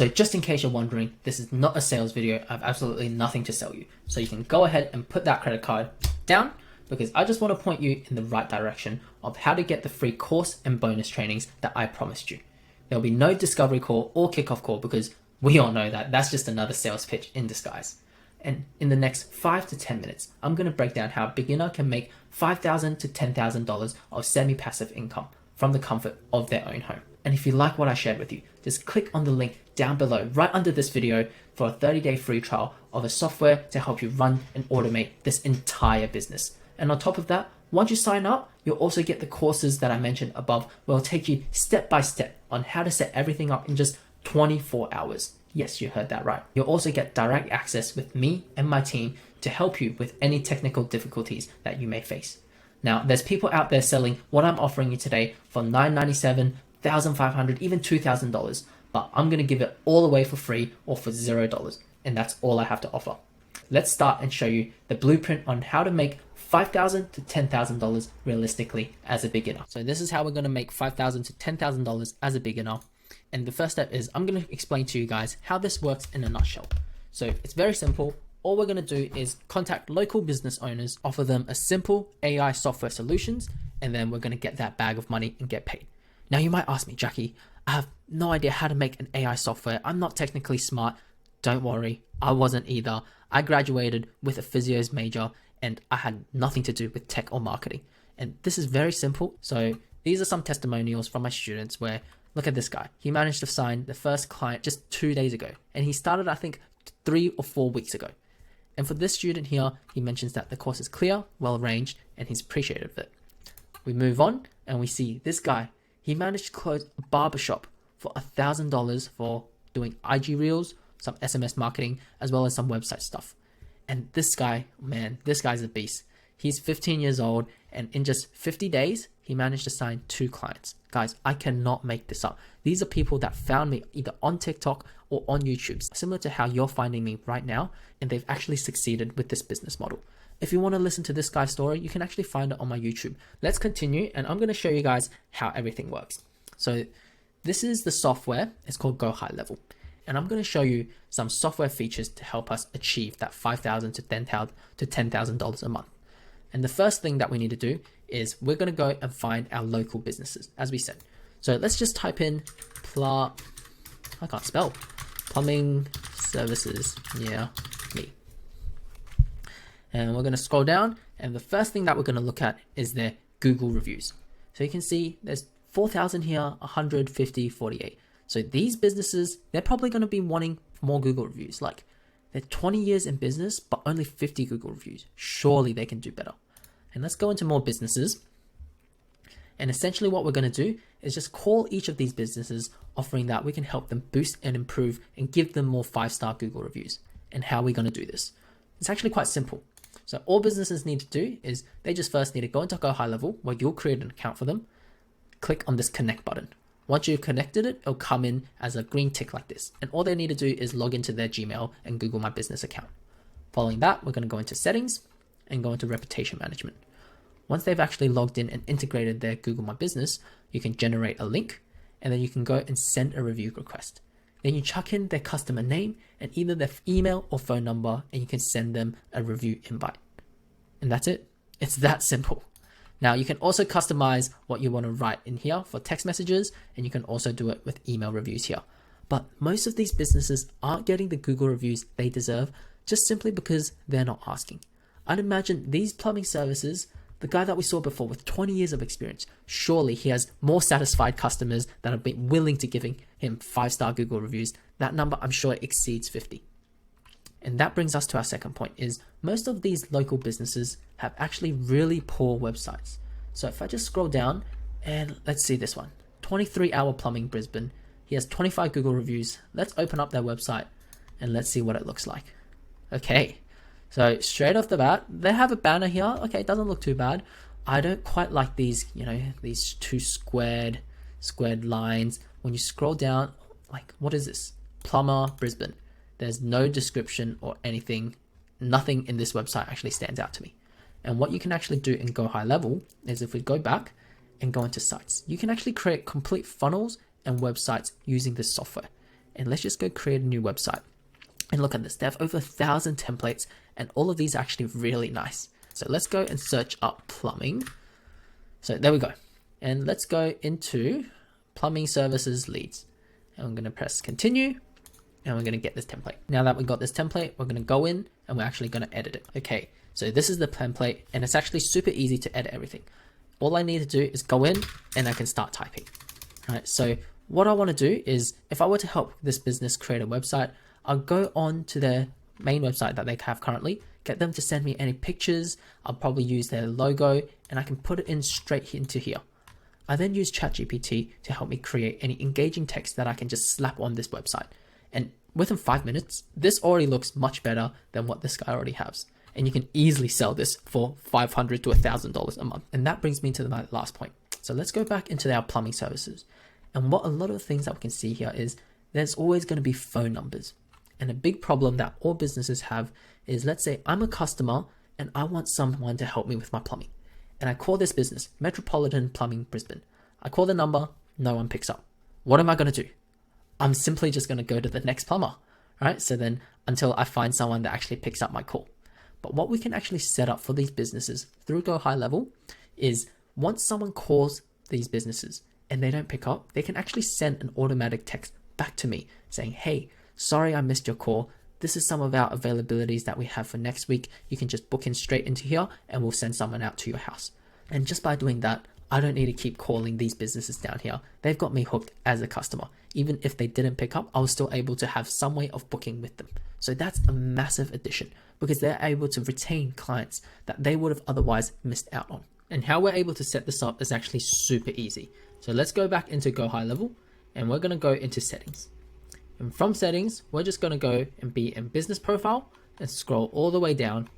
So just in case you're wondering, this is not a sales video. I have absolutely nothing to sell you. So you can go ahead and put that credit card down, because I just want to point you in the right direction of how to get the free course and bonus trainings that I promised you. There'll be no discovery call or kickoff call, because we all know that that's just another sales pitch in disguise. And in the next 5 to 10 minutes, I'm going to break down how a beginner can make $5,000 to $10,000 of semi-passive income from the comfort of their own home. And if you like what I shared with you, just click on the link down below right under this video for a 30-day free trial of a software to help you run and automate this entire business. And on top of that, once you sign up, you'll also get the courses that I mentioned above, where I'll take you step by step on how to set everything up in just 24 hours. Yes, you heard that right. You'll also get direct access with me and my team to help you with any technical difficulties that you may face. Now, there's people out there selling what I'm offering you today for $997, $1,500, even $2,000, but I'm going to give it all away for free or for $0, and that's all I have to offer. Let's start and show you the blueprint on how to make $5,000 to $10,000 realistically as a beginner. So this is how we're going to make $5,000 to $10,000 as a beginner. And the first step is I'm going to explain to you guys how this works in a nutshell. So it's very simple. All we're going to do is contact local business owners, offer them a simple AI software solutions, and then we're going to get that bag of money and get paid. Now you might ask me, Jackie, I have no idea how to make an AI software. I'm not technically smart. Don't worry, I wasn't either. I graduated with a physios major and I had nothing to do with tech or marketing. And this is very simple. So these are some testimonials from my students where, look at this guy. He managed to sign the first client just 2 days ago. And he started, I think, 3 or 4 weeks ago. And for this student here, he mentions that the course is clear, well-arranged, and he's appreciative of it. We move on and we see this guy. He managed to close a barbershop for $1,000 for doing IG Reels, some SMS marketing, as well as some website stuff. And this guy, man, this guy's a beast. He's 15 years old, and in just 50 days, he managed to sign 2 clients. Guys, I cannot make this up. These are people that found me either on TikTok or on YouTube, similar to how you're finding me right now, and they've actually succeeded with this business model. If you want to listen to this guy's story, you can actually find it on my YouTube. Let's continue, and I'm going to show you guys how everything works. So this is the software. It's called gohighlevel. And I'm going to show you some software features to help us achieve that $5,000 to $10,000 a month. And the first thing that we need to do is we're going to go and find our local businesses, as we said. So let's just type in plumbing services near me. And we're going to scroll down, and the first thing that we're going to look at is their Google reviews. So you can see there's 4,000 here, 150, 48. So these businesses, they're probably going to be wanting more Google reviews. Like, they're 20 years in business, but only 50 Google reviews. Surely they can do better. And let's go into more businesses. And essentially what we're going to do is just call each of these businesses, offering that we can help them boost and improve and give them more 5-star Google reviews. And how are we going to do this? It's actually quite simple. So all businesses need to do is they just first need to go into gohighlevel, where you'll create an account for them. Click on this connect button. Once you've connected it, it'll come in as a green tick like this. And all they need to do is log into their Gmail and Google My Business account. Following that, we're going to go into settings and go into reputation management. Once they've actually logged in and integrated their Google My Business, you can generate a link, and then you can go and send a review request. Then you chuck in their customer name and either their email or phone number, and you can send them a review invite. And that's it. It's that simple. Now you can also customize what you want to write in here for text messages, and you can also do it with email reviews here. But most of these businesses aren't getting the Google reviews they deserve just simply because they're not asking. I'd imagine these plumbing services, the guy that we saw before with 20 years of experience, surely he has more satisfied customers that have been willing to giving him 5-star Google reviews. That number, I'm sure, exceeds 50. And that brings us to our second point, is most of these local businesses have actually really poor websites. So if I just scroll down and let's see this one, 23 Hour Plumbing Brisbane. He has 25 Google reviews. Let's open up their website and let's see what it looks like. Okay, so straight off the bat, they have a banner here. Okay, it doesn't look too bad. I don't quite like these, these two squared lines. When you scroll down, like, what is this? Plumber Brisbane. There's no description or anything. Nothing in this website actually stands out to me. And what you can actually do in gohighlevel is, if we go back and go into sites, you can actually create complete funnels and websites using this software. and let's just go create a new website. And look at this, they have over 1,000 templates, and all of these are actually really nice. So let's go and search up plumbing. So there we go. And let's go into plumbing services leads. And I'm going to press continue, and we're going to get this template. Now that we got this template, we're going to go in and we're actually going to edit it. Okay, so this is the template, and it's actually super easy to edit everything. All I need to do is go in and I can start typing. All right, so what I want to do is, if I were to help this business create a website, I'll go on to their main website that they have currently, get them to send me any pictures. I'll probably use their logo, and I can put it in straight into here. I then use ChatGPT to help me create any engaging text that I can just slap on this website. And within 5 minutes, this already looks much better than what this guy already has. And you can easily sell this for $500 to $1,000 a month. And that brings me to my last point. So let's go back into our plumbing services. And what a lot of the things that we can see here is there's always going to be phone numbers. And a big problem that all businesses have is, let's say I'm a customer and I want someone to help me with my plumbing. And I call this business Metropolitan Plumbing Brisbane. I call the number, no one picks up. What am I going to do? I'm simply just going to go to the next plumber, right? So then until I find someone that actually picks up my call. But what we can actually set up for these businesses through Go High Level is, once someone calls these businesses and they don't pick up, they can actually send an automatic text back to me saying, hey, sorry I missed your call. This is some of our availabilities that we have for next week. You can just book in straight into here and we'll send someone out to your house. And just by doing that, I don't need to keep calling these businesses down here. They've got me hooked as a customer. Even if they didn't pick up, I was still able to have some way of booking with them. So that's a massive addition, because they're able to retain clients that they would have otherwise missed out on. And how we're able to set this up is actually super easy. So let's go back into Go High Level, and we're going to go into settings. And from settings, we're just going to go and be in business profile and scroll all the way down.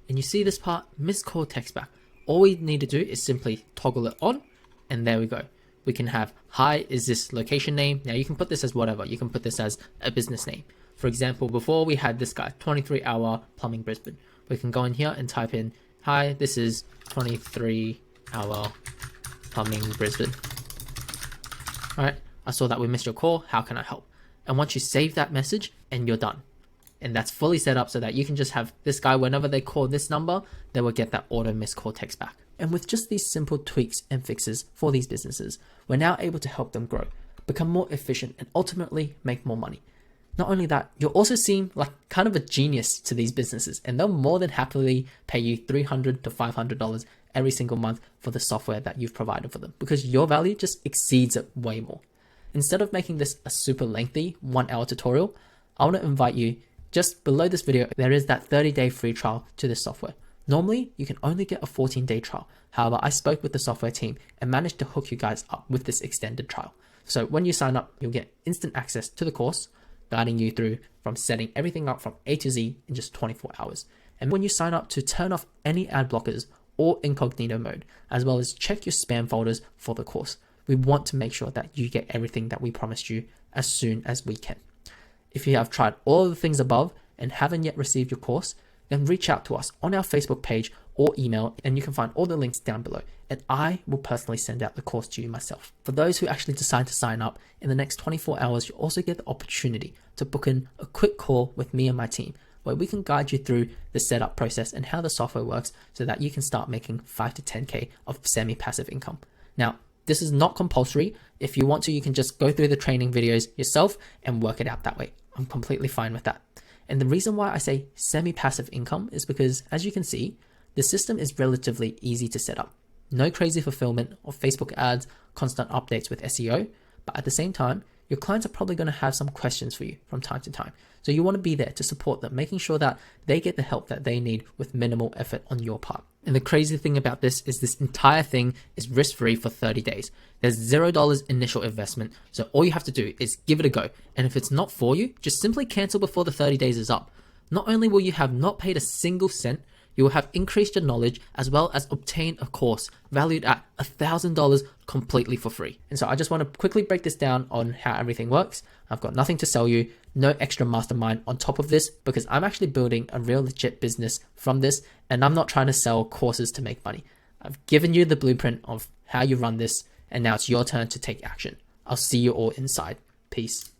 And you see this part, missed call text back. All we need to do is simply toggle it on, and there we go. We can have, hi, is this location name? Now you can put this as whatever. You can put this as a business name. For example, before we had this guy, 23 Hour Plumbing Brisbane. We can go in here and type in, hi, this is 23 Hour Plumbing Brisbane. All right, I saw that we missed your call. How can I help? And once you save that message, and you're done. And that's fully set up so that you can just have this guy, whenever they call this number, they will get that auto missed call text back. And with just these simple tweaks and fixes for these businesses, we're now able to help them grow, become more efficient, and ultimately make more money. Not only that, you'll also seem like kind of a genius to these businesses, and they'll more than happily pay you $300 to $500 every single month for the software that you've provided for them, because your value just exceeds it way more. Instead of making this a super lengthy 1-hour tutorial, I want to invite you, just below this video, there is that 30-day free trial to this software. Normally, you can only get a 14-day trial. However, I spoke with the software team and managed to hook you guys up with this extended trial. So when you sign up, you'll get instant access to the course, guiding you through from setting everything up from A to Z in just 24 hours. And when you sign up, to turn off any ad blockers or incognito mode, as well as check your spam folders for the course. We want to make sure that you get everything that we promised you as soon as we can. If you have tried all of the things above and haven't yet received your course, then reach out to us on our Facebook page or email, and you can find all the links down below, and I will personally send out the course to you myself. For those who actually decide to sign up, in the next 24 hours, you'll also get the opportunity to book in a quick call with me and my team, where we can guide you through the setup process and how the software works so that you can start making 5 to 10K of semi-passive income. Now, this is not compulsory. If you want to, you can just go through the training videos yourself and work it out that way. I'm completely fine with that. And the reason why I say semi-passive income is because, as you can see, the system is relatively easy to set up. No crazy fulfillment or Facebook ads, constant updates with SEO, but at the same time, your clients are probably going to have some questions for you from time to time. So you want to be there to support them, making sure that they get the help that they need with minimal effort on your part. And the crazy thing about this is this entire thing is risk-free for 30 days. There's $0 initial investment. So all you have to do is give it a go. And if it's not for you, just simply cancel before the 30 days is up. Not only will you have not paid a single cent, you will have increased your knowledge as well as obtained a course valued at $1,000 completely for free. And so I just want to quickly break this down on how everything works. I've got nothing to sell you, no extra mastermind on top of this, because I'm actually building a real legit business from this, and I'm not trying to sell courses to make money. I've given you the blueprint of how you run this, and now it's your turn to take action. I'll see you all inside. Peace.